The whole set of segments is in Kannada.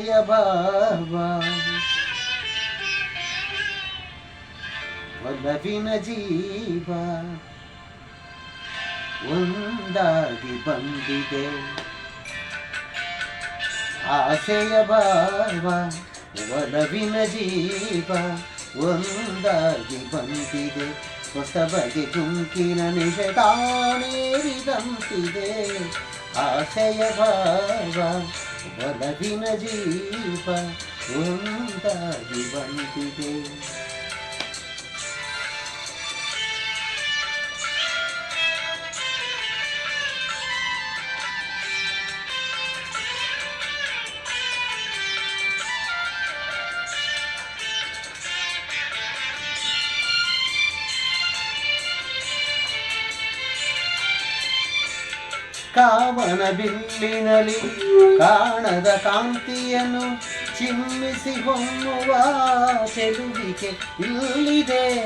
ಆಸೆಯ ಭಾವ ಒಲವಿನ ಜೀವ ಒಂದಾಗಿ ಬಂದಿದೆ. ಆಸೆಯ ಭಾವ ಒಲವಿನ ಜೀವ ಒಂದಾಗಿ ಬಂದಿದೆ. ಹೊಸ ಬಗೆ ಗುಂಕಿನ ನಿಷೇಧಾನೇರಿದಂತಿದೆ. ಆಸೆಯ ಭಾವ ಒಲವಿನ ಜೀವ ಒಂದಾಗಿ ಬಂದಿದೆ. ಕಾಮನ ಬಿಲ್ಲಿನಲ್ಲಿ ಕಾಣದ ಕಾಂತಿಯನ್ನು ಚಿಮ್ಮಿಸಿ ಹೊಮ್ಮುವ ಚೆಲುವಿಕೆ ಇಲ್ಲಿದೆ.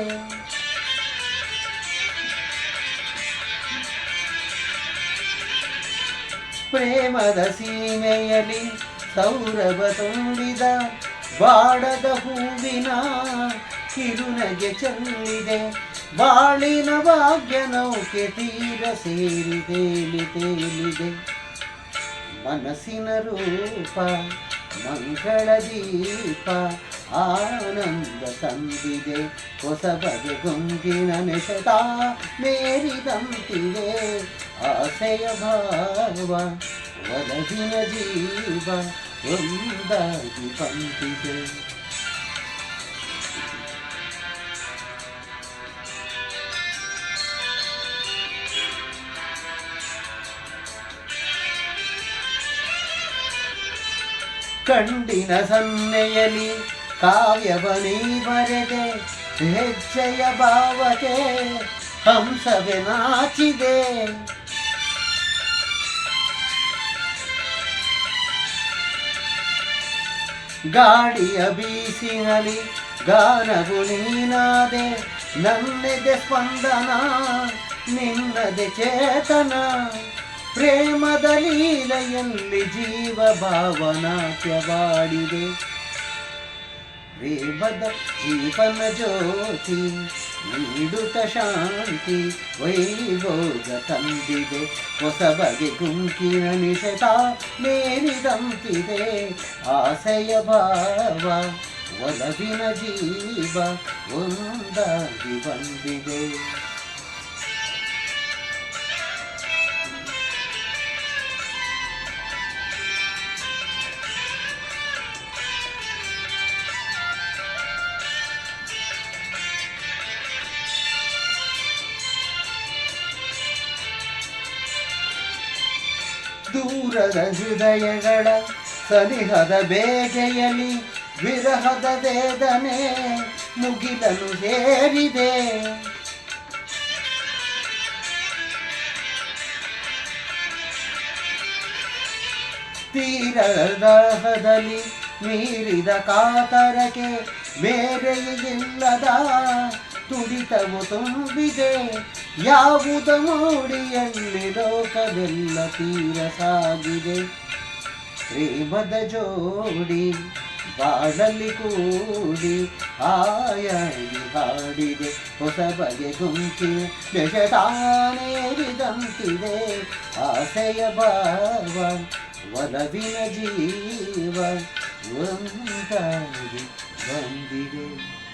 ಪ್ರೇಮದ ಸೀಮೆಯಲ್ಲಿ ಸೌರಭ ತುಂಬಿದ ಬಾಡದ ಹೂವಿನ ಕಿರುನಗೆ ಚೆಲ್ಲಿದೆ. ಬಾಳಿನ ಭಾಗ್ಯ ನೌಕೆ ತೀರ ಸೇರಿ ತೇಲಿದೆ. ಮನಸ್ಸಿನ ರೂಪ ಮಂಗಳ ದೀಪ ಆನಂದ ತಂದಿದೆ. ಹೊಸ ಬಗೆ ಗುಂಗಿನ ನೆಸೆತ ಮೇರಿದಂತಿದೆ. ಆಸೆಯ ಭಾವ ಒಲವಿನ ಜೀವ ಒಂದಾಗಿ ಬಂದಿದೆ. ಕಂಡಿನ ಸನ್ನೆಯಲ್ಲಿ ಕಾವ್ಯವನಿ ಬರೆದೆ. ಹೆಜ್ಜೆಯ ಭಾವಕ್ಕೆ ಹಂಸವೇ ನಾಚಿದೆ. ಗಾಳಿಯ ಬೀಸಿನಲ್ಲಿ ಗಾನವು ನೀನಾದೆ. ನನ್ನೆದೆ ಸ್ಪಂದನ ನಿನ್ನದೆ ಚೇತನ. ಪ್ರೇಮದ ಲೀಲೆಯಲ್ಲಿ ಜೀವ ಭಾವನಾಟ್ಯವಾಡಿದೆ. ಪ್ರೇಮದ ಜೀವನ ಜ್ಯೋತಿ ನೀಡುತ್ತ ಶಾಂತಿ ವೈಭೋಗ ತಂದಿದೆ. ಹೊಸ ಬಗೆ ಗುಂಕಿನ ನಿಷೇಧ ಮೇರಿದಂತಿದೆ. ಆಸೆಯ ಭಾವ ಒಲವಿನ ಜೀವ ಒಂದಾಗಿ ಬಂದಿದೆ. ದೂರದ ಹೃದಯಗಳ ಸನಿಹದ ಬೇಗೆಯಲ್ಲಿ ವಿರಹದ ವೇದನೆ ಮುಗಿಲನು ಸೇರಿದೆ. ತೀರದಾಹದಲ್ಲಿ ಮೀರಿದ ಕಾತರಕ್ಕೆ ಬೇರೆಯಿಲ್ಲದ ತುಡಿತವು ತುಂಬಿದೆ. ಯಾವುದ ಮೋಡಿಯಲ್ಲಿ ಲೋಕವೆಲ್ಲ ತೀರ ಸಾಗಿದೆ. ಪ್ರೇಮದ ಜೋಡಿ ಬಾಳಲ್ಲಿ ಕೂಡಿ ಆಯಾಗಿ ಹಾಡಿದೆ. ಹೊಸ ಬಗೆ ಗುಂಕಿನ ಬೆಸೆತಾನೇರಿದಂತಿದೆ. ಆಸೆಯ ಭಾವ ಒಲವಿನ ಜೀವ ಒಂದಾಗಿ ಬಂದಿದೆ.